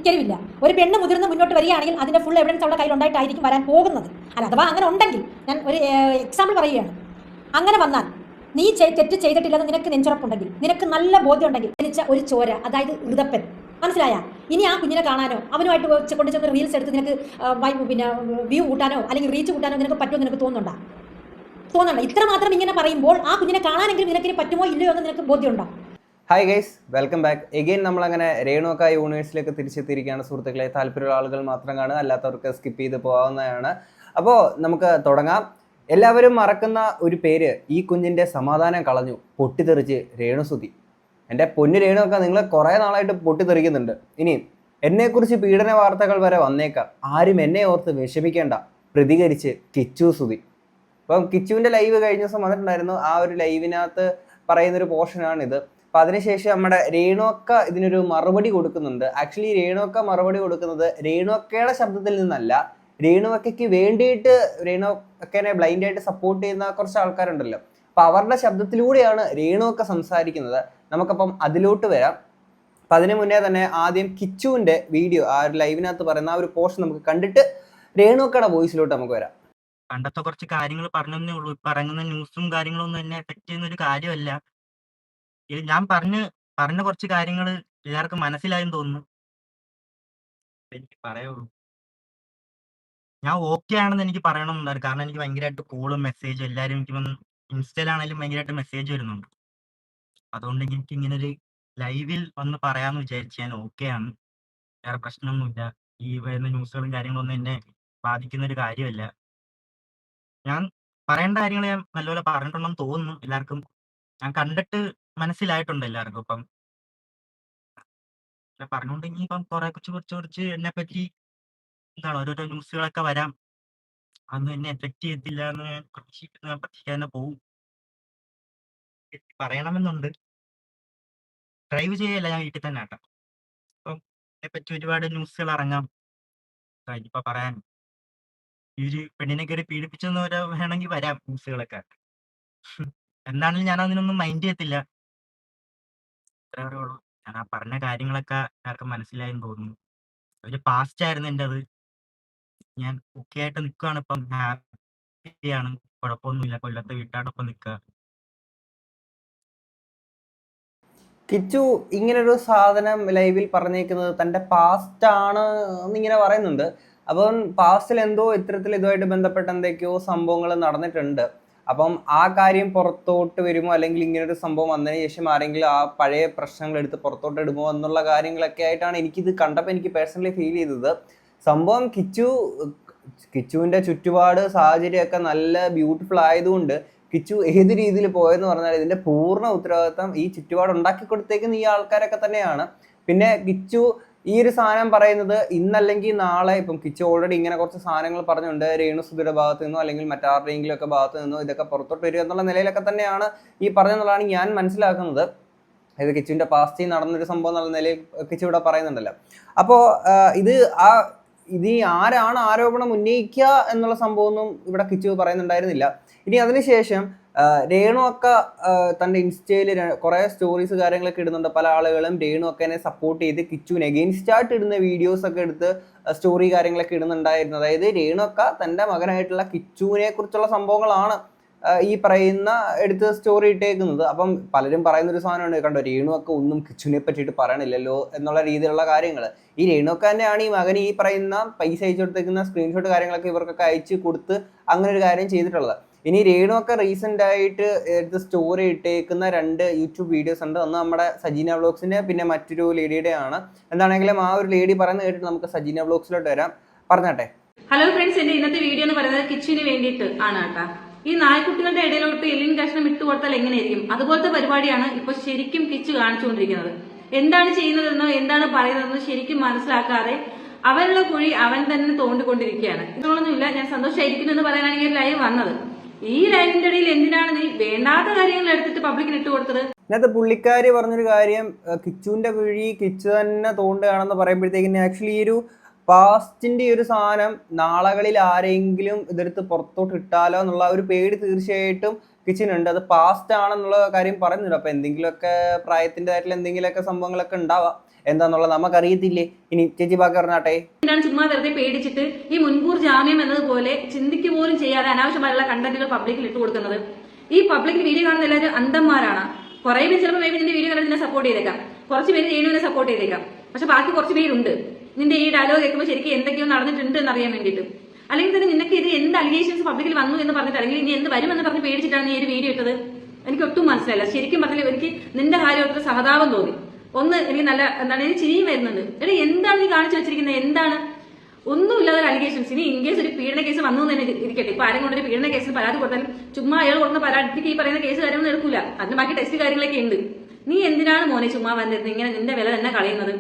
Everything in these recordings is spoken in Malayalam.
ഒരിക്കലുമില്ല. ഒരു പെണ്ണ് മുതിർന്ന് മുന്നോട്ട് വരികയാണെങ്കിൽ അതിന്റെ ഫുൾ എവിഡൻസ് അവളുടെ കയ്യിൽ ഉണ്ടായിട്ടായിരിക്കും വരാൻ പോകുന്നത്. അല്ല, അഥവാ അങ്ങനെ ഉണ്ടെങ്കിൽ ഞാൻ ഒരു എക്സാമ്പിൾ പറയുകയാണ്. അങ്ങനെ വന്നാൽ നീ തെറ്റ് ചെയ്തിട്ടില്ലെന്ന് നിനക്ക് നെഞ്ചുറപ്പുണ്ടെങ്കിൽ, നിനക്ക് നല്ല ബോധ്യം ഉണ്ടെങ്കിൽ, ജനിച്ച ഒരു ചോര, അതായത് ഋതപ്പൻ, മനസ്സിലായ? ഇനി ആ കുഞ്ഞിനെ കാണാനോ അവനുമായിട്ട് കൊണ്ട് ചെന്ന് റീൽസ് എടുത്ത് നിനക്ക് പിന്നെ വ്യൂ കൂട്ടാനോ അല്ലെങ്കിൽ റീച്ച് കൂട്ടാനോ നിനക്ക് പറ്റുമോ നിനക്ക് തോന്നുന്നുണ്ടോ? ഇത്ര മാത്രം ഇങ്ങനെ പറയുമ്പോൾ ആ കുഞ്ഞിനെ കാണാനെങ്കിലും നിനക്കിനി പറ്റുമോ ഇല്ലയോ എന്ന് നിനക്ക് ബോധ്യമുണ്ടോ? Hi guys, welcome back again. നമ്മളങ്ങനെ രേണുക യൂണിവേഴ്സിലേക്ക് തിരിച്ചെത്തിയിരിക്കുകയാണ് സുഹൃത്തുക്കളെ. താല്പര്യമുള്ള ആളുകൾ മാത്രം കാണുക, അല്ലാത്തവർക്ക് സ്കിപ്പ് ചെയ്ത് പോകാവുന്നതാണ്. അപ്പോൾ നമുക്ക് തുടങ്ങാം. എല്ലാവരും മറക്കുന്ന ഒരു പേര്, ഈ കുഞ്ഞിൻ്റെ സമാധാനം കളഞ്ഞു, പൊട്ടിത്തെറിച്ച് രേണുസുതി. എൻ്റെ പൊന്നു രേണുക, നിങ്ങൾ കുറേ നാളായിട്ട് പൊട്ടിത്തെറിക്കുന്നുണ്ട്. ഇനി എന്നെക്കുറിച്ച് പീഡന വാർത്തകൾ വരെ വന്നേക്കാം, ആരും എന്നെ ഓർത്ത് വിഷമിക്കേണ്ട, പ്രതികരിച്ച് കിച്ചു സുതി. അപ്പം കിച്ചുവിൻ്റെ ലൈവ് കഴിഞ്ഞ ദിവസം വന്നിട്ടുണ്ടായിരുന്നു. ആ ഒരു ലൈവിനകത്ത് പറയുന്നൊരു പോർഷനാണിത്. അപ്പം അതിനുശേഷം നമ്മുടെ രേണുക ഇതിനൊരു മറുപടി കൊടുക്കുന്നുണ്ട്. ആക്ച്വലി രേണുക മറുപടി കൊടുക്കുന്നത് രേണുകയുടെ ശബ്ദത്തിൽ നിന്നല്ല, രേണുകയ്ക്ക് വേണ്ടിയിട്ട് രേണുകനെ ബ്ലൈൻഡായിട്ട് സപ്പോർട്ട് ചെയ്യുന്ന കുറച്ച് ആൾക്കാരുണ്ടല്ലോ, അപ്പം അവരുടെ ശബ്ദത്തിലൂടെയാണ് രേണുക സംസാരിക്കുന്നത്. നമുക്കപ്പം അതിലോട്ട് വരാം. അപ്പം അതിന് മുന്നേ തന്നെ ആദ്യം കിച്ചുവിൻ്റെ വീഡിയോ, ആ ഒരു ലൈവിനകത്ത് പറയുന്ന ആ ഒരു പോർഷൻ നമുക്ക് കണ്ടിട്ട് രേണുകയുടെ വോയിസിലോട്ട് നമുക്ക് വരാം. പണ്ടത്തെ കുറച്ച് കാര്യങ്ങൾ പറഞ്ഞതേ ഉള്ളൂ. ഇപ്പൊ ഇറങ്ങുന്ന ന്യൂസും കാര്യങ്ങളൊന്നും എന്നെ എഫക്ട് ചെയ്യുന്ന ഒരു കാര്യമല്ല. ഞാൻ പറഞ്ഞ കുറച്ച് കാര്യങ്ങൾ എല്ലാവർക്കും മനസ്സിലായെന്ന് തോന്നുന്നു. എനിക്ക് പറയുള്ളൂ, ഞാൻ ഓക്കെ ആണെന്ന് എനിക്ക് പറയണമെന്നുണ്ടായിരുന്നു. കാരണം എനിക്ക് ഭയങ്കരമായിട്ട് കോളും മെസ്സേജും എല്ലാവരും എനിക്ക് വന്ന് ഇൻസ്റ്റയിലാണെങ്കിലും ഭയങ്കരമായിട്ട് മെസ്സേജ് വരുന്നുണ്ട്. അതുകൊണ്ട് എനിക്ക് ഇങ്ങനെ ഒരു ലൈവിൽ വന്ന് പറയാമെന്ന് വിചാരിച്ചു. ഞാൻ ഓക്കെ ആണ്, വേറെ പ്രശ്നമൊന്നുമില്ല. ഈ വരുന്ന ന്യൂസുകളും കാര്യങ്ങളൊന്നും എന്നെ ബാധിക്കുന്ന ഒരു കാര്യമല്ല. ഞാൻ പറയേണ്ട കാര്യങ്ങൾ ഞാൻ നല്ലപോലെ പറഞ്ഞിട്ടുണ്ടെന്ന് തോന്നുന്നു എല്ലാവർക്കും. ഞാൻ കണ്ടിട്ട് മനസ്സിലായിട്ടുണ്ട് എല്ലാവർക്കും. ഇപ്പം പറഞ്ഞുകൊണ്ടെങ്കിൽ ഇപ്പം കുറച്ച് എന്നെ പറ്റി എന്താണ് ഓരോരോ ന്യൂസുകളൊക്കെ വരാം. അതൊന്നും എന്നെ എഫക്ട് ചെയ്യത്തില്ല എന്ന് ഞാൻ പ്രതീക്ഷിക്കാൻ തന്നെ പോവും. പറയണമെന്നുണ്ട്. ഡ്രൈവ് ചെയ്യല്ല, ഞാൻ വീട്ടിൽ തന്നെ ആട്ടാം. അപ്പം എന്നെ പറ്റി ഒരുപാട് ന്യൂസുകൾ ഇറങ്ങാം. ഇനിയിപ്പോ പറയാൻ ഈ ഒരു പെണ്ണിനെ കയറി പീഡിപ്പിച്ചെന്ന് വേണമെങ്കിൽ വരാം ന്യൂസുകളൊക്കെ. എന്താണെങ്കിലും ഞാൻ അതിനൊന്നും മൈൻഡ് ചെയ്യത്തില്ല. ഇത്രേ ഉള്ളൂ. ഞാൻ ആ പറഞ്ഞ കാര്യങ്ങളൊക്കെ എല്ലാവർക്കും മനസ്സിലായെന്ന് തോന്നുന്നു. ഒരു പാസ്റ്റ് ആയിരുന്നു എൻ്റെ അത്. ഞാൻ ഓക്കെ ആയിട്ട് നിൽക്കുകയാണ്. ഇപ്പം ഹാപ്പിയാണ്, കുഴപ്പമൊന്നുമില്ല. കൊല്ലത്തെ വീട്ടാടൊപ്പം നിൽക്കുക. കിച്ചു ഇങ്ങനൊരു സാധനം ലൈവിൽ പറഞ്ഞേക്കുന്നത് തൻ്റെ പാസ്റ്റ് ആണ് എന്നിങ്ങനെ പറയുന്നുണ്ട്. അപ്പം പാസ്റ്റിൽ എന്തോ ഇത്തരത്തിൽ ഇതുമായിട്ട് ബന്ധപ്പെട്ട എന്തൊക്കെയോ സംഭവങ്ങൾ നടന്നിട്ടുണ്ട്. അപ്പം ആ കാര്യം പുറത്തോട്ട് വരുമോ, അല്ലെങ്കിൽ ഇങ്ങനൊരു സംഭവം വന്നതിന് ശേഷം ആരെങ്കിലും ആ പഴയ പ്രശ്നങ്ങൾ എടുത്ത് പുറത്തോട്ട് ഇടുമോ എന്നുള്ള കാര്യങ്ങളൊക്കെ ആയിട്ടാണ് എനിക്കിത് കണ്ടപ്പോൾ എനിക്ക് പേഴ്സണലി ഫീൽ ചെയ്തത്. സംഭവം കിച്ചുവിൻ്റെ ചുറ്റുപാട് സാഹചര്യമൊക്കെ നല്ല ബ്യൂട്ടിഫുൾ ആയതുകൊണ്ട് കിച്ചു ഏത് രീതിയിൽ പോയെന്ന് പറഞ്ഞാൽ ഇതിന്റെ പൂർണ്ണ ഉത്തരവാദിത്തം ഈ ചുറ്റുപാട് ഉണ്ടാക്കി കൊടുത്തേക്കുന്ന ഈ ആൾക്കാരൊക്കെ തന്നെയാണ്. പിന്നെ കിച്ചു ഈ ഒരു സാധനം പറയുന്നത് ഇന്നല്ലെങ്കിൽ നാളെ, ഇപ്പം കിച്ചു ഓൾറെഡി ഇങ്ങനെ കുറച്ച് സാധനങ്ങൾ പറഞ്ഞുണ്ട്, രേണുസുധിയുടെ ഭാഗത്ത് നിന്നോ അല്ലെങ്കിൽ മറ്റാരുടെയെങ്കിലും ഒക്കെ ഭാഗത്ത് നിന്നോ ഇതൊക്കെ പുറത്തോട്ട് വരിക എന്നുള്ള നിലയിലൊക്കെ തന്നെയാണ് ഈ പറഞ്ഞെന്നുള്ളതാണ് ഞാൻ മനസ്സിലാക്കുന്നത്. ഇത് കിച്ചുവിന്റെ പാസ്റ്റിൽ നടന്നൊരു സംഭവം എന്നുള്ള നിലയിൽ കിച്ചു ഇവിടെ പറയുന്നുണ്ടല്ലോ. അപ്പോൾ ഇത് ആരാണ് ആരോപണം ഉന്നയിക്കുക എന്നുള്ള സംഭവമൊന്നും ഇവിടെ കിച്ചു പറയുന്നുണ്ടായിരുന്നില്ല. ഇനി അതിനുശേഷം രേണുക തൻ്റെ ഇൻസ്റ്റയിൽ കുറേ സ്റ്റോറീസ് കാര്യങ്ങളൊക്കെ ഇടുന്നുണ്ട്. പല ആളുകളും രേണുകനെ സപ്പോർട്ട് ചെയ്ത് കിച്ചുവിന് എഗെയിൻസ്റ്റ് ആയിട്ട് ഇടുന്ന വീഡിയോസ് ഒക്കെ എടുത്ത് സ്റ്റോറി കാര്യങ്ങളൊക്കെ ഇടുന്നുണ്ടായിരുന്നു. അതായത് രേണുക തൻ്റെ മകനായിട്ടുള്ള കിച്ചുവിനെ കുറിച്ചുള്ള സംഭവങ്ങളാണ് ഈ പറയുന്ന എടുത്ത് സ്റ്റോറി ഇട്ടേക്കുന്നത്. അപ്പം പലരും പറയുന്നൊരു സാധനമുണ്ട്, കണ്ടോ രേണുക ഒന്നും കിച്ചുവിനെ പറ്റിയിട്ട് പറയണില്ലല്ലോ എന്നുള്ള രീതിയിലുള്ള കാര്യങ്ങൾ. ഈ രേണുക തന്നെയാണ് ഈ മകന് ഈ പറയുന്ന പൈസ അയച്ചു കൊടുത്തേക്കുന്ന സ്ക്രീൻഷോട്ട് കാര്യങ്ങളൊക്കെ ഇവർക്കൊക്കെ അയച്ചു കൊടുത്ത് അങ്ങനെ ഒരു കാര്യം ചെയ്തിട്ടുള്ളത്. ഇനി രേണുക റീസെൻ്റ് ആയിട്ട് എടുത്ത് സ്റ്റോറി ഇട്ടേക്കുന്ന 2 യൂട്യൂബ് വീഡിയോസ് ഉണ്ട്. ഒന്ന് നമ്മുടെ സജീന വ്ളോഗ്സിൻ്റെ, പിന്നെ മറ്റൊരു ലേഡിയുടെ ആണ്. എന്താണെങ്കിലും ആ ഒരു ലേഡി പറയുന്നത് കേട്ടിട്ട് നമുക്ക് സജീന വ്ളോഗ്സിലോട്ട് വരാം. പറഞ്ഞാട്ടെ. ഹലോ ഫ്രണ്ട്സ്, എന്റെ ഇന്നത്തെ വീഡിയോ എന്ന് പറയുന്നത് കിച്ചുവിന് വേണ്ടിയിട്ട് ആണ് കേട്ടാ. ഈ നായ്ക്കുട്ടികളുടെ ഇടയിലോട്ട് എല്ലിൻ കഷ്ണം ഇട്ട് കൊടുത്താൽ എങ്ങനെയായിരിക്കും, അതുപോലത്തെ പരിപാടിയാണ് ഇപ്പൊ ശരിക്കും കിച്ചു കാണിച്ചുകൊണ്ടിരിക്കുന്നത്. എന്താണ് ചെയ്യുന്നതെന്നോ എന്താണ് പറയുന്നതെന്നോ ശരിക്കും മനസ്സിലാക്കാതെ അവനുള്ള കുഴി അവൻ തന്നെ തോണ്ടിക്കൊണ്ടിരിക്കുകയാണ്. ഇതൊന്നുമില്ല, ഞാൻ സന്തോഷമായിരിക്കുന്നു എന്ന് പറയാനാണെങ്കിൽ ലൈവ് വന്നത്. ഈ ലൈവിന്റെ ഇടയിൽ എന്തിനാണ് നീ വേണ്ടാത്ത കാര്യങ്ങൾ എടുത്തിട്ട് പബ്ലിക്കിന് ഇട്ട് കൊടുത്തത്? അതിനകത്ത് പുള്ളിക്കാരി പറഞ്ഞൊരു കാര്യം, കിച്ചുവിന്റെ കുഴി കിച്ചു തന്നെ തോണ്ടുകയാണെന്ന് പറയുമ്പോഴത്തേക്കിന് ആക്ച്വലി ഈ ഒരു പാസ്റ്റിന്റെ ഒരു സാധനം നാളുകളിൽ ആരെങ്കിലും ഇതെടുത്ത് പുറത്തോട്ട് ഇട്ടാലോ എന്നുള്ള ഒരു പേടി തീർച്ചയായിട്ടും കിച്ചിനുണ്ട്. അത് പാസ്റ്റ് ആണെന്നുള്ള കാര്യം പറയുന്നുണ്ട്. അപ്പൊ എന്തെങ്കിലുമൊക്കെ പ്രായത്തിൻ്റെതായിട്ടുള്ള എന്തെങ്കിലുമൊക്കെ സംഭവങ്ങളൊക്കെ ഉണ്ടാവാം. എന്താന്നുള്ളത് നമുക്കറിയത്തില്ലേ? ഇനി ചേച്ചി ബാക്കി പറഞ്ഞാട്ടെ. എന്താണ് ചുമ്മാ വെറുതെ പേടിച്ചിട്ട് ഈ മുൻകൂർ ജാമ്യം എന്നതുപോലെ ചിന്തിക്കുക പോലും ചെയ്യാതെ അനാവശ്യമായുള്ള കണ്ടന്റുകൾ പബ്ലിക്കിൽ ഇട്ട് കൊടുക്കുന്നത്? ഈ പബ്ലിക് വീഡിയോ കാണുന്ന എല്ലാവരും അന്ധന്മാരാണ്. കുറെ പേര് ചിലപ്പോൾ മേബി നിന്റെ വീഡിയോ കണ്ടിട്ട് നിന്നെ സപ്പോർട്ട് ചെയ്തേക്കാം, കുറച്ച് പേര് രേണുവിനെ സപ്പോർട്ട് ചെയ്തേക്കാം, പക്ഷെ ബാക്കി കുറച്ച് പേരുണ്ട് നിന്റെ ഈ ഡയലോഗ് കേൾക്കുമ്പോൾ ശരിക്കും എന്തൊക്കെയോ നടന്നിട്ടുണ്ട് എന്ന് അറിയാൻ വേണ്ടിയിട്ട്. അല്ലെങ്കിൽ തന്നെ നിനക്ക് ഇത് എന്ത് അലിഗേഷൻസ് പബ്ലിക്കിൽ വന്നു എന്ന് പറഞ്ഞിട്ട്, അല്ലെങ്കിൽ ഇനി എന്ത് വരുമെന്ന് പറഞ്ഞ് പേടിച്ചിട്ടാണ് നീ ഒരു വീഡിയോ ഇട്ടത്? എനിക്ക് ഒട്ടും മനസ്സിലായില്ല. ശരിക്കും പറഞ്ഞാൽ എനിക്ക് നിന്റെ കാര്യത്തിൽ സഹതാപം തോന്നി. ഒന്ന് എനിക്ക് നല്ല എന്താണ്, എനിക്ക് ചിരിയും വരുന്നുണ്ട്. എടാ എന്താണ് നീ കാണിച്ചു വെച്ചിരിക്കുന്നത്? എന്താണ് ഒന്നുമില്ലാതെ അലിഗേഷൻസ്? ഇനി ഇൻകേസ് ഒരു പീഡന കേസ് വന്നു എന്ന് തന്നെ ഇരിക്കട്ടെ, ഇപ്പൊ ആരും കൊണ്ടൊരു പീഡന കേസിന് പരാതി കൊടുത്താലും ചുമ്മാ അയാൾ കൊടുക്കുന്ന പരാതിക്ക് ഈ പറയുന്ന കേസ് കാര്യമൊന്നും എടുക്കൂല, അതിന് ബാക്കി ടെസ്റ്റ് കാര്യങ്ങളൊക്കെ ഉണ്ട്. നീ എന്തിനാണ് മോനെ ചുമ്മാ വന്നിരുന്നത് ഇങ്ങനെ നിന്റെ വില തന്നെ കളയുന്നത്?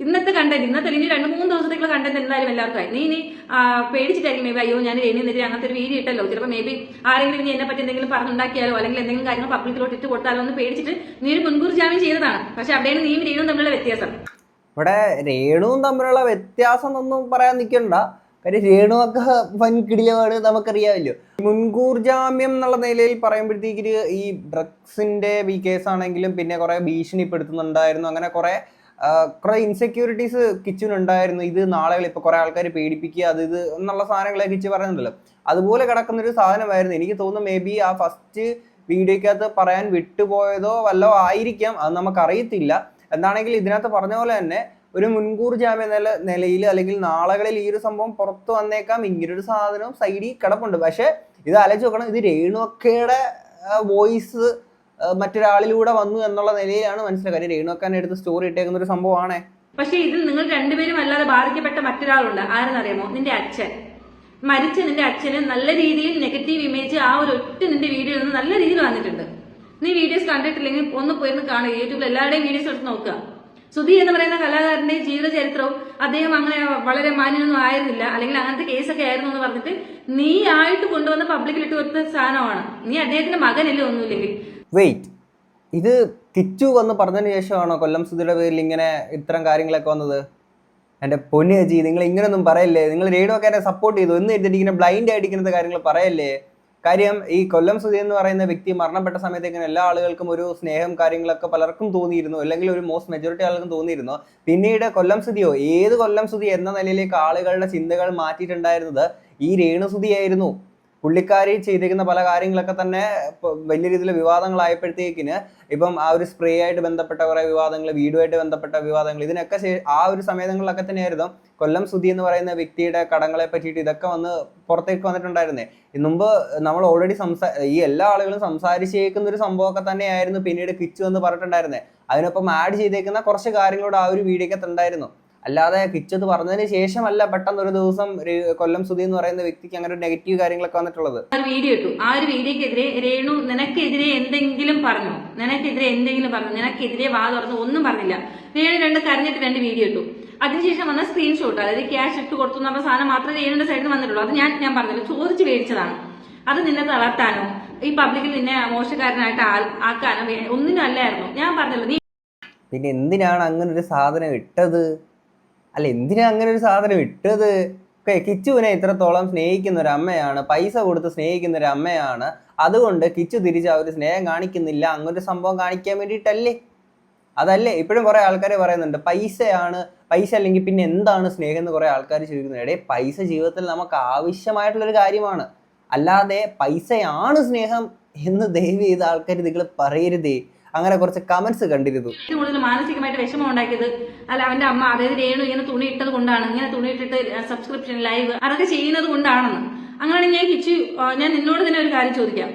ഇന്നത്തെ കണ്ടന്റ്, ഇന്നത്തെ ഇനി 2-3 ദിവസത്തേക്കുള്ള കണ്ടന്റ് എന്തായാലും എല്ലാവർക്കും ആയി. നീ പേടിച്ചിട്ടായിരിക്കും മേബി അയ്യോ ഞാൻ രേണുവിനെതിരെ അങ്ങനത്തെ ഒരു വീഡിയോ ഇട്ടല്ലോ, ചിലപ്പോൾ മേബി ആരെങ്കിലും ഇനി എന്നെ പറ്റി എന്തെങ്കിലും പറഞ്ഞുണ്ടാക്കിയാലോ അല്ലെങ്കിൽ എന്തെങ്കിലും കാര്യങ്ങൾ പബ്ലിക്കിലോട്ട് ഇട്ട് കൊടുത്താലോ എന്ന് പേടിച്ചിട്ട് നീ ഒരു മുൻകൂർ ജാമ്യം ചെയ്തതാണ്. പക്ഷെ അവിടെയാണ് നീയും രേണുവും തമ്മിലുള്ള വ്യത്യാസം. ഇവിടെ രേണുവും തമ്മിലുള്ള വ്യത്യാസം എന്നൊന്നും പറയാൻ നിൽക്കണ്ട. കാര്യം രേണുവൊക്കെ വൻകിടിലമാണ്, നമുക്കറിയാമല്ലോ. മുൻകൂർ ജാമ്യം എന്നുള്ള നിലയിൽ പറയുമ്പോഴത്തേക്ക് ഈ ഡ്രഗ്സിന്റെ ഈ കേസാണെങ്കിലും പിന്നെ കുറെ ഭീഷണിപ്പെടുത്തുന്നുണ്ടായിരുന്നു, അങ്ങനെ കുറെ ഇൻസെക്യൂരിറ്റീസ് കിച്ചുനുണ്ടായിരുന്നു. ഇത് നാളുകൾ ഇപ്പൊ കുറെ ആൾക്കാർ പേടിപ്പിക്കുക അത് ഇത് എന്നുള്ള സാധനങ്ങളെ കിച്ചു പറയുന്നുണ്ടല്ലോ, അതുപോലെ കിടക്കുന്നൊരു സാധനമായിരുന്നു. എനിക്ക് തോന്നുന്നു മേ ബി ആ ഫസ്റ്റ് വീഡിയോക്കകത്ത് പറയാൻ വിട്ടുപോയതോ വല്ലോ ആയിരിക്കാം, അത് നമുക്കറിയത്തില്ല. എന്താണെങ്കിലും ഇതിനകത്ത് പറഞ്ഞ പോലെ തന്നെ ഒരു മുൻകൂർ ജാമ്യ നിലയിൽ അല്ലെങ്കിൽ നാളുകളിൽ ഈ ഒരു സംഭവം പുറത്തു വന്നേക്കാം. ഇങ്ങനൊരു സാധനം സൈഡിൽ കിടപ്പുണ്ട്. പക്ഷെ ഇത് ആലോചിച്ച് നോക്കണം, ഇത് രേണുവക്കയുടെ വോയിസ് മറ്റൊരാളിലൂടെ വന്നു എന്നുള്ള നിലയിലാണ് മനസ്സിലാക്കുക. രേണുവക്കാനെ എടുത്ത് സ്റ്റോറി ഇട്ടേക്കുന്ന ഒരു സംഭവമാണേ. പക്ഷെ ഇതിൽ നിങ്ങൾ രണ്ടുപേരും അല്ലാതെ ബാധിക്കപ്പെട്ട മറ്റൊരാളുണ്ട്. ആരെന്നറിയാമോ? നിന്റെ അച്ഛൻ. മരിച്ച നിന്റെ അച്ഛന് നല്ല രീതിയിൽ നെഗറ്റീവ് ഇമേജ് ആ ഒരു ഒറ്റ നിന്റെ വീഡിയോയിൽ നിന്ന് നല്ല രീതിയിൽ വന്നിട്ടുണ്ട്. നീ വീഡിയോസ് കണ്ടിട്ടില്ലെങ്കിൽ ഒന്ന് പോയിരുന്ന് കാണുക, യൂട്യൂബിൽ എല്ലാവരുടെയും വീഡിയോസ് എടുത്ത് നോക്കുക. സുധി എന്ന് പറയുന്ന കലാകാരന്റെ ജീവിത ചരിത്രവും അദ്ദേഹം അങ്ങനെ വളരെ മാന്യനൊന്നും ആയിരുന്നില്ല, അല്ലെങ്കിൽ അങ്ങനത്തെ കേസൊക്കെ ആയിരുന്നു എന്ന് പറഞ്ഞിട്ട് നീ ആയിട്ട് കൊണ്ടുവന്ന പബ്ലിക്കിൽ ഇട്ട് കൊടുത്ത സാധനമാണ്. നീ അദ്ദേഹത്തിന്റെ മകനല്ലേ ഒന്നുമില്ലെങ്കിൽ. വെയിറ്റ്, ഇത് കിച്ചു വന്ന് പറഞ്ഞതിന് ശേഷമാണോ കൊല്ലം സുധിയുടെ പേരിൽ ഇങ്ങനെ ഇത്തരം കാര്യങ്ങളൊക്കെ വന്നത്? എൻ്റെ പൊന്നു ചേച്ചി, നിങ്ങൾ ഇങ്ങനെയൊന്നും പറയല്ലേ. നിങ്ങൾ രേണുവൊക്കെ എന്നെ സപ്പോർട്ട് ചെയ്തു എന്ന് എഴുതിയിട്ട് ഇങ്ങനെ ബ്ലൈൻഡ് ആയിട്ട് ഇങ്ങനത്തെ കാര്യങ്ങൾ പറയല്ലേ. കാര്യം ഈ കൊല്ലം സുധി എന്ന് പറയുന്ന വ്യക്തി മരണപ്പെട്ട സമയത്തേക്കും എല്ലാ ആളുകൾക്കും ഒരു സ്നേഹം കാര്യങ്ങളൊക്കെ പലർക്കും തോന്നിയിരുന്നു, അല്ലെങ്കിൽ ഒരു മോസ്റ്റ് മെജോറിറ്റി ആളുകൾക്കും തോന്നിയിരുന്നു. പിന്നീട് കൊല്ലം സുധിയോ ഏത് കൊല്ലം സുധി എന്ന നിലയിലേക്ക് ആളുകളുടെ ചിന്തകൾ മാറ്റിയിട്ടുണ്ടായിരുന്നത് ഈ രേണു സുധിയായിരുന്നു. പുള്ളിക്കാരി ചെയ്തിരിക്കുന്ന പല കാര്യങ്ങളൊക്കെ തന്നെ വലിയ രീതിയിൽ വിവാദങ്ങളായപ്പോഴത്തേക്കിന് ഇപ്പം ആ ഒരു സ്പ്രേ ആയിട്ട് ബന്ധപ്പെട്ട കുറെ വിവാദങ്ങൾ, വീടുമായിട്ട് ബന്ധപ്പെട്ട വിവാദങ്ങൾ, ഇതിനൊക്കെ ആ ഒരു സമയങ്ങളിലൊക്കെ തന്നെയായിരുന്നു കൊല്ലം സുധി എന്ന് പറയുന്ന വ്യക്തിയുടെ കടങ്ങളെ പറ്റിയിട്ട് ഇതൊക്കെ വന്ന് പുറത്തേക്ക് വന്നിട്ടുണ്ടായിരുന്നേ. മുമ്പ് നമ്മൾ ഓൾറെഡി ഈ എല്ലാ ആളുകളും സംസാരിച്ചേക്കുന്ന ഒരു സംഭവമൊക്കെ തന്നെയായിരുന്നു പിന്നീട് കിച്ചു എന്ന് പറഞ്ഞിട്ടുണ്ടായിരുന്നേ. അതിനൊപ്പം ആഡ് ചെയ്തേക്കുന്ന കുറച്ച് കാര്യങ്ങളോട് ആ ഒരു വീഡിയോക്കകത്ത് ഉണ്ടായിരുന്നു. അല്ലാതെ കിച്ചത് പറഞ്ഞതിന് ശേഷമല്ല പെട്ടെന്ന് ഒരു ദിവസം കൊല്ലം സുധി എന്ന് പറയുന്ന വ്യക്തിക്ക് അങ്ങനെ ഒരു നെഗറ്റീവ് കാര്യങ്ങളൊക്കെ വന്നിട്ടുള്ളത്. വീഡിയോ ഇട്ടു, ആ ഒരു വീഡിയോക്കെതിരെ രേണു നിനക്കെതിരെ എന്തെങ്കിലും പറഞ്ഞു? നിനക്കെതിരെ വാ തുറന്ന് ഒന്നും പറഞ്ഞില്ല. രേണു കരഞ്ഞിട്ട് 2 വീഡിയോ ഇട്ടു. അതിനുശേഷം വന്ന സ്ക്രീൻഷോട്ട്, അതായത് ക്യാഷ് ഇട്ട് കൊടുത്തു എന്നുള്ള സാധനം മാത്രമേ രേണുവിന്റെ സൈഡിൽ നിന്ന് വന്നിട്ടുള്ളൂ. അത് ഞാൻ പറഞ്ഞില്ല, ചോദിച്ച് മേടിച്ചതാണ്. അത് നിന്നെ തളർത്താനോ ഈ പബ്ലിക്കിൽ നിന്നെ മോശക്കാരനായിട്ട് ആക്കാനോ ഒന്നിനും അല്ലായിരുന്നു. ഞാൻ പറഞ്ഞല്ലോ. നീ പിന്നെ എന്തിനാണ് അങ്ങനെ ഒരു സാധനം ഇട്ടത്? എന്തിനാ അങ്ങനെ ഒരു സാധനം ഇട്ടത്? കിച്ചുവിനെ ഇത്രത്തോളം സ്നേഹിക്കുന്ന ഒരു അമ്മയാണ്, പൈസ കൊടുത്ത് സ്നേഹിക്കുന്ന ഒരു അമ്മയാണ്. അതുകൊണ്ട് കിച്ചു തിരിച്ച് ആ ഒരു സ്നേഹം കാണിക്കുന്നില്ല, അങ്ങനൊരു സംഭവം കാണിക്കാൻ വേണ്ടിയിട്ടല്ലേ? അതല്ലേ ഇപ്പോഴും കുറെ ആൾക്കാർ പറയുന്നുണ്ട് പൈസയാണ്, പൈസ അല്ലെങ്കിൽ പിന്നെ എന്താണ് സ്നേഹം എന്ന് കുറെ ആൾക്കാർ ചോദിക്കുന്നുണ്ട്. പൈസ ജീവിതത്തിൽ നമുക്ക് ആവശ്യമായിട്ടുള്ളൊരു കാര്യമാണ്, അല്ലാതെ പൈസയാണ് സ്നേഹം എന്ന് ദയവ് ചെയ്ത ആൾക്കാർ നിങ്ങൾ പറയരുതേ. അങ്ങനെ കുറച്ച് കമന്റ്സ് കണ്ടിരുന്നു. ഏറ്റവും കൂടുതൽ മാനസികമായിട്ട് വിഷമം ഉണ്ടാക്കിയത് അവന്റെ അമ്മ, അതായത് രേണു ഇങ്ങനെ തുണി ഇട്ടത് കൊണ്ടാണ്, ഇങ്ങനെ തുണി ഇട്ടിട്ട് സബ്സ്ക്രിപ്ഷൻ ലൈവ് അതൊക്കെ ചെയ്യുന്നത് കൊണ്ടാണെന്ന്. അങ്ങനെയാണെങ്കിൽ ഞാൻ നിന്നോട് തന്നെ ഒരു കാര്യം ചോദിക്കാം.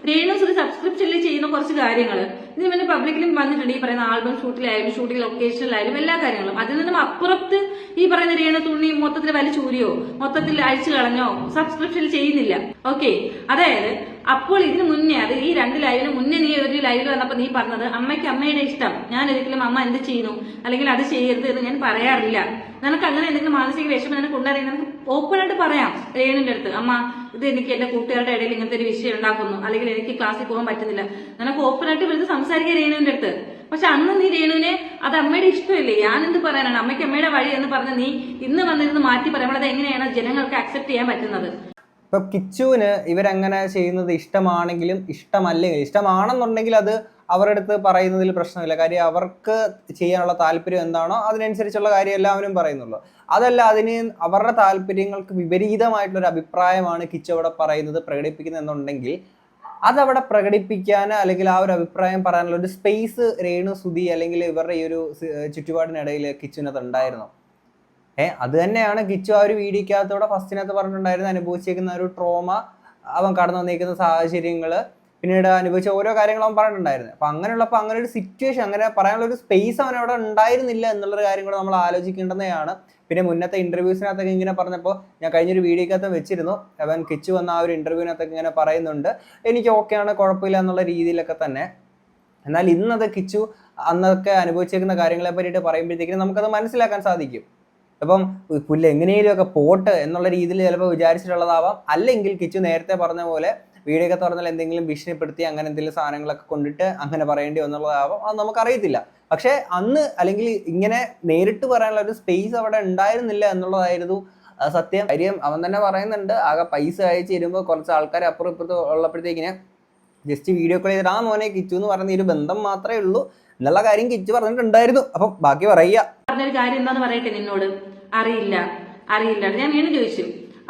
രേണു സുധി സബ്സ്ക്രിപ്ഷനിൽ ചെയ്യുന്ന കുറച്ച് കാര്യങ്ങൾ ഇതിന് പിന്നെ പബ്ലിക്കിലും വന്നിട്ടുണ്ട്. ഈ പറയുന്ന ആൽബം ഷൂട്ടിലായാലും ഷൂട്ടിംഗ് ലൊക്കേഷനിലായാലും എല്ലാ കാര്യങ്ങളും. അതിൽ നിന്നും അപ്പുറത്ത് ഈ പറയുന്ന രേണു തുണി മൊത്തത്തിൽ വലിച്ചൂരിയോ മൊത്തത്തിൽ അഴിച്ചു കളഞ്ഞോ സബ്സ്ക്രിപ്ഷനിൽ ചെയ്യുന്നില്ല. ഓക്കെ, അതായത് അപ്പോൾ ഇതിന് മുന്നേ, അത് ഈ 2 ലൈവിന് മുന്നേ നീ ഒരു ലൈവിൽ വന്നപ്പോൾ നീ പറഞ്ഞത് അമ്മയ്ക്ക് അമ്മയുടെ ഇഷ്ടം, ഞാൻ ഒരിക്കലും അമ്മ എന്ത് ചെയ്യുന്നു അല്ലെങ്കിൽ അത് ചെയ്യരുത് എന്ന് ഞാൻ പറയാറില്ല. നിനക്ക് അങ്ങനെ എന്തെങ്കിലും മാനസിക വിഷമം നിനക്ക് ഉണ്ടായിരുന്നെങ്കിൽ നിനക്ക് ഓപ്പൺ ആയിട്ട് പറയാം രേണുവിന്റെ അടുത്ത്. അമ്മ ഇത് എനിക്ക് എന്റെ കൂട്ടുകാരുടെ ഇടയിൽ ഇങ്ങനത്തെ ഒരു വിഷയം ഉണ്ടാക്കുന്നു, അല്ലെങ്കിൽ എനിക്ക് ക്ലാസ്സിൽ പോകാൻ പറ്റുന്നില്ല. നിനക്ക് ഓപ്പൺ ആയിട്ട് വിളിച്ച് സംസാരിക്കുക രേണുവിന്റെ അടുത്ത്. പക്ഷെ അന്ന് നീ രേണുവിനെ അത് അമ്മയുടെ ഇഷ്ടമല്ലേ, ഞാൻ എന്ത് പറയാനാണ്, അമ്മയ്ക്ക് അമ്മയുടെ വഴി എന്ന് പറഞ്ഞ് നീ ഇന്ന് വന്നിരുന്ന് മാറ്റി പറയുമ്പോൾ അത് എങ്ങനെയാണ് ജനങ്ങൾക്ക് അക്സെപ്റ്റ് ചെയ്യാൻ പറ്റുന്നത്? ഇപ്പൊ കിച്ചുവിന് ഇവരങ്ങനെ ചെയ്യുന്നത് ഇഷ്ടമാണെങ്കിലും ഇഷ്ടമല്ലെങ്കിലും, ഇഷ്ടമാണെന്നുണ്ടെങ്കിൽ അത് അവരുടെ അടുത്ത് പറയുന്നതിൽ പ്രശ്നമില്ല. കാര്യം അവർക്ക് ചെയ്യാനുള്ള താല്പര്യം എന്താണോ അതിനനുസരിച്ചുള്ള കാര്യം എല്ലാവരും പറയുന്നുള്ളൂ. അതല്ല, അതിന് അവരുടെ താല്പര്യങ്ങൾക്ക് വിപരീതമായിട്ടുള്ളൊരു അഭിപ്രായമാണ് കിച്ചു അവിടെ പറയുന്നത്, പ്രകടിപ്പിക്കുന്നത് എന്നുണ്ടെങ്കിൽ അതവിടെ പ്രകടിപ്പിക്കാൻ അല്ലെങ്കിൽ ആ ഒരു അഭിപ്രായം പറയാനുള്ള ഒരു സ്പേസ് രേണു സുധി അല്ലെങ്കിൽ ഇവരുടെ ഈ ഒരു ചുറ്റുപാടിനിടയിൽ കിച്ചുവിനകത്ത് ഉണ്ടായിരുന്നു. അത് തന്നെയാണ് കിച്ചു ആ ഒരു വീഡിയോക്കകത്തോടെ ഫസ്റ്റിനകത്ത് പറഞ്ഞിട്ടുണ്ടായിരുന്നു. അനുഭവിച്ചേക്കുന്ന ഒരു ട്രോമ, അവൻ കടന്നു വന്നിരിക്കുന്ന സാഹചര്യങ്ങൾ, പിന്നീട് അനുഭവിച്ച ഓരോ കാര്യങ്ങളും അവൻ പറഞ്ഞിട്ടുണ്ടായിരുന്നു. അപ്പം അങ്ങനെയുള്ളപ്പോൾ അങ്ങനെ ഒരു സിറ്റുവേഷൻ, അങ്ങനെ പറയാനുള്ള ഒരു സ്പേസ് അവനവിടെ ഉണ്ടായിരുന്നില്ല എന്നുള്ളൊരു കാര്യം കൂടെ നമ്മൾ ആലോചിക്കേണ്ടതാണ്. പിന്നെ മുന്നത്തെ ഇൻ്റർവ്യൂസിനകത്തൊക്കെ ഇങ്ങനെ പറഞ്ഞപ്പോൾ ഞാൻ കഴിഞ്ഞൊരു വീഡിയോക്കകത്ത് വെച്ചിരുന്നു, അവൻ കിച്ചു വന്ന ആ ഒരു ഇൻ്റർവ്യൂവിനകത്തൊക്കെ ഇങ്ങനെ പറയുന്നുണ്ട് എനിക്ക് ഓക്കെയാണ്, കുഴപ്പമില്ല എന്നുള്ള രീതിയിലൊക്കെ തന്നെ. എന്നാൽ ഇന്നത് കിച്ചു അന്നൊക്കെ അനുഭവിച്ചേക്കുന്ന കാര്യങ്ങളെ പറ്റിയിട്ട് പറയുമ്പോഴത്തേക്കും നമുക്കത് മനസ്സിലാക്കാൻ സാധിക്കും. അപ്പം പുല്ല് എങ്ങനെയൊക്കെ പോട്ട് എന്നുള്ള രീതിയിൽ ചിലപ്പോൾ വിചാരിച്ചിട്ടുള്ളതാവാം. അല്ലെങ്കിൽ കിച്ചു നേരത്തെ പറഞ്ഞ പോലെ വീഡിയോ തുറന്നാൽ എന്തെങ്കിലും ഭീഷണിപ്പെടുത്തി അങ്ങനെ എന്തെങ്കിലും സാധനങ്ങളൊക്കെ കൊണ്ടിട്ട് അങ്ങനെ പറയേണ്ടി വന്നുള്ളതാവാം, അത് നമുക്കറിയത്തില്ല. പക്ഷെ അന്ന് അല്ലെങ്കിൽ ഇങ്ങനെ നേരിട്ട് പറയാനുള്ള ഒരു സ്പേസ് അവിടെ ഉണ്ടായിരുന്നില്ല എന്നുള്ളതായിരുന്നു സത്യം. കാര്യം അവൻ തന്നെ പറയുന്നുണ്ട്, ആകെ പൈസ അയച്ചു തരുമ്പോൾ കുറച്ച് ആൾക്കാർ അപ്പുറം ഇപ്പുറത്ത് ഉള്ളപ്പോഴത്തേക്കിന് ജസ്റ്റ് വീഡിയോ കോൾ ചെയ്തിട്ട് ആ മോനെ കിച്ചു എന്ന് പറയുന്ന ഒരു ബന്ധം മാത്രമേ ഉള്ളൂ എന്നുള്ള കാര്യം കിച്ചു പറഞ്ഞിട്ടുണ്ടായിരുന്നു. അപ്പം ബാക്കി പറയുക. പറഞ്ഞൊരു കാര്യം എന്താന്ന് പറയട്ടെ നിന്നോട്. അറിയില്ല ഞാൻ വീണ്ടും ചോദിച്ചു,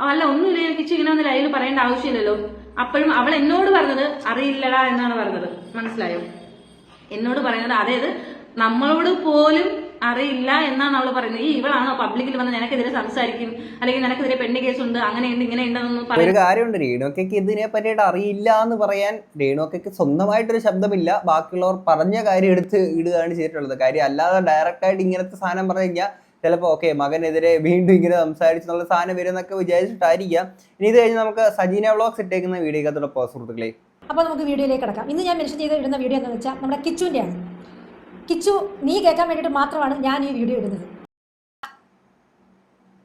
അല്ല ഒന്നുമില്ല, കിച്ചു ഇങ്ങനെ ഒന്ന് ലൈവിൽ പറയേണ്ട ആവശ്യമില്ലല്ലോ. അപ്പോഴും അവൾ എന്നോട് പറഞ്ഞത് അറിയില്ലടാ എന്നാണ് പറഞ്ഞത്. മനസ്സിലായോ? എന്നോട് പറയുന്നത്, അതായത് നമ്മളോട് പോലും അറിയില്ല എന്നാണ് അവള് പറയുന്നത്. ഈ ഇവളാണോ പബ്ലിക്കിൽ വന്ന് നിനക്കെതിരെ സംസാരിക്കും, അല്ലെങ്കിൽ നിനക്കെതിരെ പെണ്ണ് കേസുണ്ട്, അങ്ങനെയുണ്ട് ഇങ്ങനെയുണ്ടെന്നൊന്നും പറയും. ഒരു കാര്യമുണ്ട്, രേണുക്കയ്ക്ക് ഇതിനെ പറ്റിയിട്ട് അറിയില്ല എന്ന് പറയാൻ രേണുക്കയ്ക്ക് സ്വന്തമായിട്ടൊരു ശബ്ദമില്ല. ബാക്കിയുള്ളവർ പറഞ്ഞ കാര്യം എടുത്ത് ഇടുകയാണ് ചെയ്തിട്ടുള്ളത്. കാര്യം അല്ലാതെ ഡയറക്റ്റ് ആയിട്ട് ഇങ്ങനത്തെ സാധനം പറഞ്ഞു കഴിഞ്ഞാൽ ചിലപ്പോൾ ഓക്കെ മകനെതിരെ വീണ്ടും ഇങ്ങനെ സംസാരിച്ചെന്നുള്ള സാധനം വരുന്നൊക്കെ വിചാരിച്ചിട്ടായിരിക്കാം. ഇനി ഇത് കഴിഞ്ഞ് നമുക്ക് സജീന വ്ളോഗ്സ് ഇട്ടേക്കുന്ന വീഡിയോക്കകത്തോടെ പോകാം സുഹൃത്തുക്കളെ. അപ്പോൾ നമുക്ക് വീഡിയോയിലേക്ക് കിടക്കാം. ഇന്ന് ഞാൻ മെൻഷൻ ചെയ്ത് ഇടുന്ന വീഡിയോ എന്താണെന്ന് വെച്ചാൽ നമ്മുടെ കിച്ചുവിൻ്റെയാണ്. കിച്ചു, നീ കേൾക്കാൻ വേണ്ടിയിട്ട് മാത്രമാണ് ഞാൻ ഈ വീഡിയോ ഇടുന്നത്.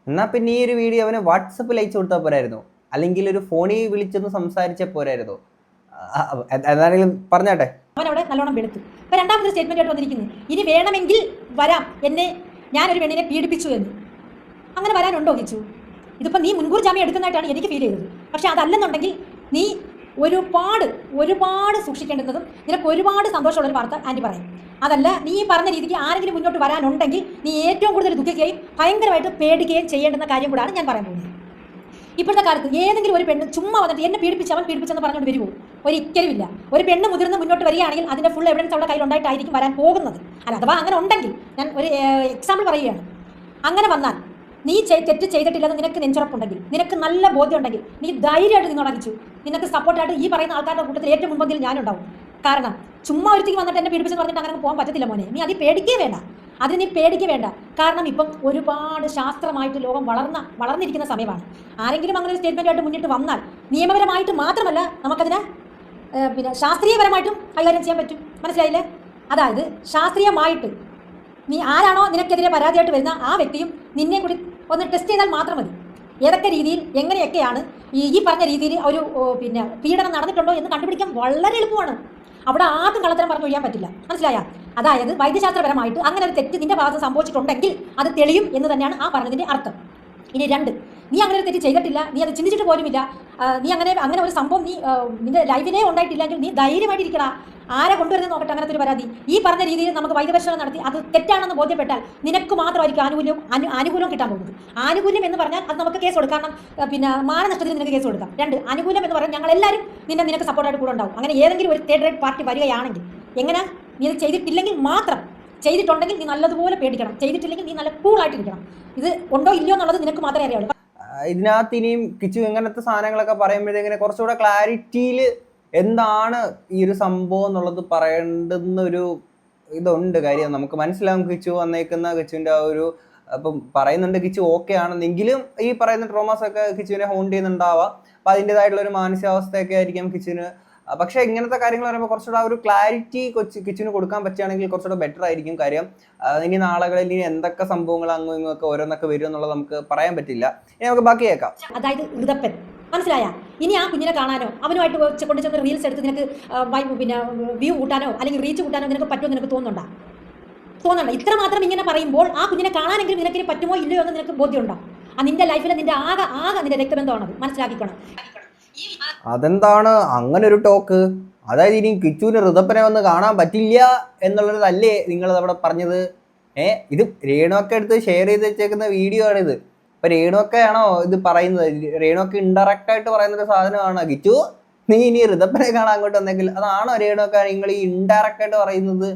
എന്നാ പിന്നെ ഈ ഒരു വീഡിയോ അവന് വാട്സപ്പിൽ അയച്ചു കൊടുത്താൽ പോരായിരുന്നു, അല്ലെങ്കിൽ ഒരു ഫോണിൽ വിളിച്ചൊന്ന് സംസാരിച്ചാൽ പോരായിരുന്നു. എന്താണെങ്കിലും പറഞ്ഞാട്ടെ. അവനവിടെ നല്ലോണം വെളുത്തു. അപ്പോൾ രണ്ടാമത്തെ സ്റ്റേറ്റ്മെൻ്റ് ആയിട്ട് വന്നിരിക്കുന്നത്, ഇനി വേണമെങ്കിൽ വരാം, ഞാനൊരു പെണ്ണിനെ പീഡിപ്പിച്ചു എന്ന്. അങ്ങനെ വരാനുണ്ടോ കിച്ചു? ഇതിപ്പോൾ നീ മുൻകൂർ ജാമ്യം എടുക്കുന്നതായിട്ടാണ് എനിക്ക് ഫീൽ ചെയ്തത്. പക്ഷേ അതല്ലെന്നുണ്ടെങ്കിൽ നീ ഒരുപാട് സൂക്ഷിക്കേണ്ടുന്നതും നിനക്ക് ഒരുപാട് സന്തോഷമുള്ളൊരു വാർത്ത ആൻറ്റി പറയും. അതല്ല, നീ പറഞ്ഞ രീതിക്ക് ആരെങ്കിലും മുന്നോട്ട് വരാനുണ്ടെങ്കിൽ നീ ഏറ്റവും കൂടുതൽ ദുഃഖിക്കുകയും ഭയങ്കരമായിട്ട് പേടിക്കുകയും ചെയ്യേണ്ടുന്ന കാര്യം കൂടാണ് ഞാൻ പറയാൻ പോകുന്നത്. ഇപ്പോഴത്തെ കാലത്ത് ഏതെങ്കിലും ഒരു പെണ്ണ് ചുമ്മാ വന്നിട്ട് എന്നെ അവൻ പീഡിപ്പിച്ചെന്ന് പറഞ്ഞുകൊണ്ട് വരുമോ? ഒരിക്കലും ഇല്ല. ഒരു പെണ്ണ് മുതിർന്ന് മുന്നോട്ട് വരികയാണെങ്കിൽ അതിൻ്റെ ഫുൾ എവിഡൻസ് അവളുടെ കയ്യിൽ ഉണ്ടായിട്ടായിരിക്കും വരാൻ പോകുന്നത്. അല്ല, അഥവാ അങ്ങനെ ഉണ്ടെങ്കിൽ ഞാൻ ഒരു എക്സാമ്പിൾ പറയുകയാണ്. അങ്ങനെ വന്നാൽ നീ തെറ്റ് ചെയ്തിട്ടില്ലെന്ന് നിനക്ക് നെഞ്ചുറപ്പുണ്ടെങ്കിൽ, നിനക്ക് നല്ല ബോധ്യം ഉണ്ടെങ്കിൽ, നീ ധൈര്യമായിട്ട് നിന്നോടകിച്ചു. നിനക്ക് സപ്പോർട്ടായിട്ട് ഈ പറയുന്ന ആൾക്കാരുടെ കൂട്ടത്തിൽ ഏറ്റവും മുൻപന്തിൽ ഞാനുണ്ടാവും. കാരണം ചുമ്മാ ഒരുത്തിക്ക് വന്നിട്ട് എന്നെ പീഡിപ്പിച്ചെന്ന് പറഞ്ഞിട്ട് അങ്ങനെ പോകാൻ പറ്റത്തില്ല മോനെ. നീ അതിൽ പേടിക്കേ വേണ്ട, അതിന് നീ പേടിക്കേ വേണ്ട. കാരണം ഇപ്പം ഒരുപാട് ശാസ്ത്രമായിട്ട് ലോകം വളർന്നിരിക്കുന്ന സമയമാണ്. ആരെങ്കിലും അങ്ങനെ ഒരു സ്റ്റേറ്റ്മെൻറ്റായിട്ട് മുന്നിട്ട് വന്നാൽ നിയമപരമായിട്ട് മാത്രമല്ല നമുക്കതിനെ പിന്നെ ശാസ്ത്രീയപരമായിട്ടും കൈകാര്യം ചെയ്യാൻ പറ്റും. മനസ്സിലായില്ലേ? അതായത് ശാസ്ത്രീയമായിട്ട് നീ ആരാണോ നിനക്കെതിരെ പരാതിയായിട്ട് വരുന്ന ആ വ്യക്തിയും നിന്നെ കൂടി ഒന്ന് ടെസ്റ്റ് ചെയ്താൽ മാത്രം മതി. ഏതൊക്കെ രീതിയിൽ എങ്ങനെയൊക്കെയാണ് ഈ പറഞ്ഞ രീതിയിൽ ഒരു പിന്നെ പീഡനം നടന്നിട്ടുണ്ടോ എന്ന് കണ്ടുപിടിക്കാൻ വളരെ എളുപ്പമാണ്. അവിടെ ആർക്കും കള്ളത്തരം പറഞ്ഞു ഒഴിയാൻ പറ്റില്ല. മനസ്സിലായ? അതായത് വൈദ്യശാസ്ത്രപരമായിട്ട് അങ്ങനെ ഒരു തെറ്റ് നിന്റെ ഭാഗത്ത് സംഭവിച്ചിട്ടുണ്ടെങ്കിൽ അത് തെളിയും എന്ന് തന്നെയാണ് ആ പറഞ്ഞതിൻ്റെ അർത്ഥം. ഇനി 2, നീ അങ്ങനെ ഒരു തെറ്റ് ചെയ്തിട്ടില്ല, നീ അത് ചിന്തിച്ചിട്ട് പോലുമില്ല, നീ അങ്ങനെ ഒരു സംഭവം നിന്റെ ലൈഫിലേ ഉണ്ടായിട്ടില്ലെങ്കിൽ നീ ധൈര്യമായിട്ടിരിക്കണം. ആരെ കൊണ്ടുവരുന്നത് നോക്കട്ടെ അങ്ങനത്തെ ഒരു പരാതി. ഈ പറഞ്ഞ രീതിയിൽ നമുക്ക് വൈദ്യപരിശോധന നടത്തി അത് തെറ്റാണെന്ന് ബോധ്യപ്പെട്ടാൽ നിനക്ക് മാത്രമായിരിക്കും ആനുകൂല്യവും കിട്ടാൻ പോകുന്നത്. ആനുകൂല്യം എന്ന് പറഞ്ഞാൽ അത് നമുക്ക് കേസ് കൊടുക്കാം. പിന്നെ മാനനഷ്ടത്തിന് നിനക്ക് കേസ് കൊടുക്കാം. 2, ആനുകൂല്യം എന്ന് പറഞ്ഞാൽ ഞങ്ങളെല്ലാവരും നിനക്ക് സപ്പോർട്ടായിട്ട് കൂടെ ഉണ്ടാവും. അങ്ങനെ ഏതെങ്കിലും ഒരു തേർഡ് റേറ്റ് പാർട്ടി വരികയാണെങ്കിൽ എങ്ങനെ നീ അത് ചെയ്തിട്ടില്ലെങ്കിൽ മാത്രം, ചെയ്തിട്ടുണ്ടെങ്കിൽ നീ നല്ലതുപോലെ പേടിക്കണം, ചെയ്തിട്ടില്ലെങ്കിൽ നീ നല്ല കൂളായിട്ടിരിക്കണം. ഇത് ഉണ്ടോ ഇല്ലയോ എന്നുള്ളത് നിനക്ക് മാത്രമേ അറിയാവുള്ളൂ. ഇതിനകത്ത് ഇനിയും കിച്ചു ഇങ്ങനത്തെ സാധനങ്ങളൊക്കെ പറയുമ്പോഴത്തേക്കിനെ കുറച്ചുകൂടെ ക്ലാരിറ്റിയിൽ എന്താണ് ഈ ഒരു സംഭവം എന്നുള്ളത് പറയേണ്ടുന്ന ഒരു ഇതുണ്ട്. കാര്യം നമുക്ക് മനസ്സിലാവും കിച്ചു വന്നേക്കുന്ന കിച്ചുവിൻ്റെ ആ ഒരു അപ്പം പറയുന്നുണ്ട് കിച്ചു ഓക്കെ ആണെന്നെങ്കിലും ഈ പറയുന്ന ട്രോമാസ് ഒക്കെ കിച്ചുവിനെ ഹോണ്ട് ചെയ്യുന്നുണ്ടാവാം. അപ്പം അതിൻ്റെതായിട്ടുള്ള ഒരു മാനസികാവസ്ഥയൊക്കെ ആയിരിക്കും കിച്ചുവിന്. പക്ഷേ ഇങ്ങനത്തെ കാര്യങ്ങൾ പറയുമ്പോൾ കുറച്ചുകൂടെ ഒരു ക്ലാരിറ്റി കിച്ചുവിന് കൊടുക്കാൻ പറ്റുകയാണെങ്കിൽ കുറച്ചുകൂടെ ബെറ്റർ ആയിരിക്കും. കാര്യം ഇനി നാളുകളിൽ ഇനി എന്തൊക്കെ സംഭവങ്ങൾ അങ്ങും ഇങ്ങും ഒക്കെ ഓരോന്നൊക്കെ വരും എന്നുള്ളത് നമുക്ക് പറയാൻ പറ്റില്ല. ഇനി നമുക്ക് ബാക്കി കേൾക്കാം. അതായത് ഋതപ്പൻ, മനസ്സിലായ? ഇനി ആ കുഞ്ഞിനെ കാണാനോ അവനുമായിട്ട് കൊണ്ട് ചെന്ന് റീൽസ് എടുത്ത് നിനക്ക് പിന്നെ വ്യൂ കൂട്ടാനോ അല്ലെങ്കിൽ റീച്ച് കൂട്ടാനോ നിനക്ക് പറ്റുമോ നിനക്ക് തോന്നണ്ട. ഇത്ര മാത്രം ഇങ്ങനെ പറയുമ്പോൾ ആ കുഞ്ഞിനെ കാണാനെങ്കിലും നിനക്കിന് പറ്റുമോ ഇല്ലയോ എന്ന് നിനക്ക് ബോധ്യമുണ്ടോ? നിന്റെ ലൈഫിൽ നിന്റെ ആകെ നിന്റെ രക്തബന്ധമാണത്. മനസ്സിലാക്കിക്കണം. അതെന്താണ് അങ്ങനെ ഒരു ടോക്ക്? അതായത് ഇനി കിച്ചുവിന് ഋതപ്പനെ വന്ന് കാണാൻ പറ്റില്ല എന്നുള്ളതല്ലേ നിങ്ങൾ അവിടെ പറഞ്ഞത്? ഇത് രേണുവൊക്കെ എടുത്ത് ഷെയർ ചെയ്ത് വെച്ചേക്കുന്ന വീഡിയോ ആണിത്. അപ്പൊ രേണുവൊക്കെയാണോ ഇത് പറയുന്നത്? രേണുവൊക്കെ ഇൻഡയറക്റ്റ് ആയിട്ട് പറയുന്ന ഒരു സാധനമാണോ കിച്ചു നീ ഇനി ഋതപ്പനെ കാണാൻ അങ്ങോട്ട് വന്നെങ്കിൽ? അതാണോ രേണുവൊക്കെ നിങ്ങൾ ഈ ഇൻഡയറക്റ്റ് ആയിട്ട് പറയുന്നത്?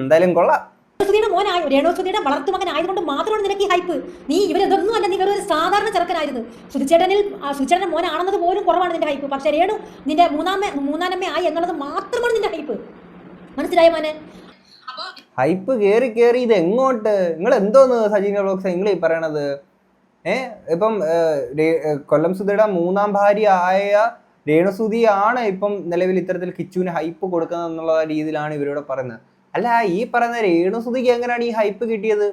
എന്തായാലും കൊള്ളാം. രേണുസുതിയുടെ മോനായി രേണുസുതിയുടെ വളർത്തുമകൻ ആയതുകൊണ്ട് മാത്രമാണ് നിനക്ക് ഈ ഹൈപ്പ്. നീ ഇവരൊന്നും അല്ല, നീ ഒരു സാധാരണ ചെറുക്കനായിരുന്നു. സുധിച്ചേട്ടന്റെ മോനാണെന്നത് പോലും കുറവാണ് നിന്റെ ഹൈപ്പ്. പക്ഷെ രേണു നിന്റെ മൂന്നാനമ്മ ആയി എന്നുള്ളത് മാത്രമാണ് നിന്റെ ഹൈപ്പ്. മനസ്സിലായോ മോനെ? ഹൈപ്പ് കേറി ഇത് എങ്ങോട്ട്? നിങ്ങൾ എന്തോന്ന് സജീന വ്ലോഗ്സ് നിങ്ങൾ ഈ പറയണത്? ഇപ്പം കൊല്ലം സുധിയുടെ 3ാം ഭാര്യ ആയ രേണുസുതിയാണ് ഇപ്പം നിലവിൽ ഇത്തരത്തിൽ കിച്ചുവിന് ഹൈപ്പ് കൊടുക്കുന്നത് എന്നുള്ള രീതിയിലാണ് ഇവരോട് പറയുന്നത്. അല്ല, ഈ പറയുന്ന രേണുസുതിക്ക് എങ്ങനെയാണ് ഈ ഹൈപ്പ് കിട്ടിയത്?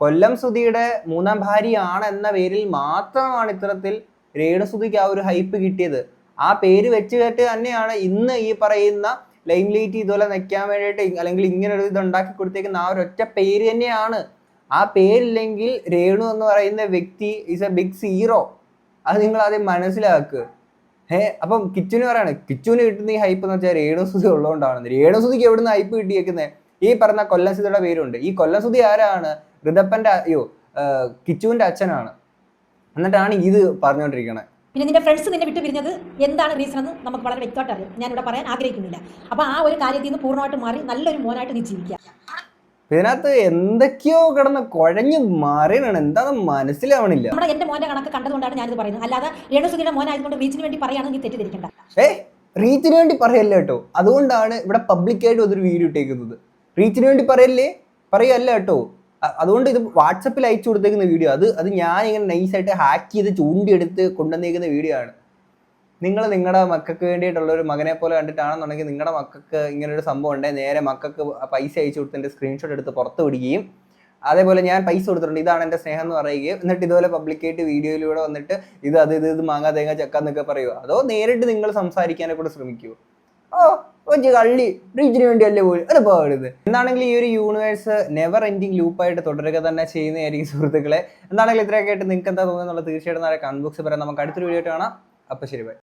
കൊല്ലം സുധിയുടെ 3ാം ഭാര്യയാണ് എന്ന പേരിൽ മാത്രമാണ് ഇത്തരത്തിൽ രേണുസുതിക്ക് ആ ഒരു ഹൈപ്പ് കിട്ടിയത്. ആ പേര് വെച്ച് കേട്ട് തന്നെയാണ് ഇന്ന് ഈ പറയുന്ന ലൈം ലൈറ്റ് ഇതുപോലെ നിൽക്കാൻ വേണ്ടിയിട്ട് അല്ലെങ്കിൽ ഇങ്ങനെ ഒരു ഇത് ഉണ്ടാക്കി കൊടുത്തേക്കുന്ന ആ ഒരൊറ്റ പേര് തന്നെയാണ്. ആ പേരില്ലെങ്കിൽ രേണു എന്ന് പറയുന്ന വ്യക്തി ഈസ് എ ബിഗ് സീറോ. അത് നിങ്ങൾ ആദ്യം മനസ്സിലാക്കുക. അപ്പം കിച്ചുവിന് പറയാണ്, കിച്ചുവിന് കിട്ടുന്ന ഈ ഹൈപ്പ് എന്ന് വെച്ചാൽ രേണുസുതി ഉള്ളതുകൊണ്ടാണ്. രേണുസുതിക്ക് എവിടുന്ന് ഹൈപ്പ് കിട്ടിയേക്കുന്നത്? ഈ പറഞ്ഞ കൊല്ലം സുധിയുടെ പേരുണ്ട്. ഈ കൊല്ലം സുധി ആരാണ്? ഋതപ്പന്റെ കിച്ചുവിന്റെ അച്ഛനാണ്. എന്നിട്ടാണ് ഇത് പറഞ്ഞുകൊണ്ടിരിക്കണേ. പിന്നെ നിന്റെ ഫ്രണ്ട്സ് നിന്നെ വിട്ട് പിരിഞ്ഞത് എന്താണ് റീസൺ എന്ന് നമുക്ക് വളരെ വ്യക്തമായിട്ട് അറിയാം. ഞാനിവിടെ പറയാൻ ആഗ്രഹിക്കുന്നില്ല. അപ്പൊ ആ ഒരു കാര്യത്തിൽ നിന്ന് പൂർണ്ണമായിട്ട് മാറി നല്ലൊരു മോനായിട്ട് നീ ജീവിക്കുക. ഇതിനകത്ത് എന്തൊക്കെയോ കിടന്ന് കുഴഞ്ഞു മാറിയാണ്, എന്താണെന്ന് മനസ്സിലാവണില്ല. എന്റെ മോന്റെ കണക്ക് കണ്ടതുകൊണ്ടാണ് ഞാനിത് പറയുന്നത്. അല്ലാതെ രേണുസുതിയുടെ മോനായതുകൊണ്ട് റീച്ചിന് വേണ്ടി പറയുകയാണെങ്കിൽ നീ തെറ്റിദ്ധരിക്കണ്ട. റീച്ചിന് വേണ്ടി പറയല്ല കേട്ടോ. അതുകൊണ്ടാണ് ഇവിടെ പബ്ലിക്കായിട്ട് അതൊരു വീഡിയോ ഇട്ടേക്കുന്നത്. റീച്ചിന് വേണ്ടി പറയല്ല കേട്ടോ. അതുകൊണ്ട് ഇത് വാട്സപ്പിൽ അയച്ചു കൊടുത്തേക്കുന്ന വീഡിയോ. അത് ഞാൻ ഇങ്ങനെ നൈസായിട്ട് ഹാക്ക് ചെയ്ത് ചൂണ്ടിയെടുത്ത് കൊണ്ടുവന്നേക്കുന്ന വീഡിയോ ആണ്. നിങ്ങൾ നിങ്ങളുടെ മക്കൾക്ക് വേണ്ടിയിട്ടുള്ള ഒരു മകനെ പോലെ കണ്ടിട്ടാണെന്നുണ്ടെങ്കിൽ നിങ്ങളുടെ മക്കൾക്ക് ഇങ്ങനൊരു സംഭവം ഉണ്ടെങ്കിൽ നേരെ മക്കൾക്ക് പൈസ അയച്ചു കൊടുത്തതിൻ്റെ സ്ക്രീൻഷോട്ട് എടുത്ത് പുറത്ത് വിടുകയും അതേപോലെ ഞാൻ പൈസ കൊടുത്തിട്ടുണ്ട്, ഇതാണ് എൻ്റെ സ്നേഹം എന്ന് പറയുകയും എന്നിട്ട് ഇതുപോലെ പബ്ലിക്കായിട്ട് വീഡിയോയിലൂടെ വന്നിട്ട് ഇത് മാങ്ങാ തേങ്ങ ചക്കാന്നൊക്കെ പറയുമോ? അതോ നേരിട്ട് നിങ്ങൾ സംസാരിക്കാനെ കൂടെ ശ്രമിക്കുമോ? കള്ളി റീച്ചിന് വേണ്ടിയല്ലേ പോലും അത് പോകരുത്. എന്താണെങ്കിലും ഈ ഒരു യൂണിവേഴ്സ് നെവർ എൻഡിങ് ലൂപ്പായിട്ട് തുടരുക തന്നെ ചെയ്യുന്നതായിരിക്കും സുഹൃത്തുക്കളെ. എന്താണെങ്കിലും ഇത്രയൊക്കെ ആയിട്ട് നിങ്ങൾക്ക് എന്താ തോന്നുന്നത് എന്നുള്ളത് തീർച്ചയായിട്ടും നാളെ കമന്റ് ബോക്സിൽ പറയാം. നമുക്ക് അടുത്തൊരു വീഡിയോ കാണാം. അപ്പോൾ ശരി, ബൈ.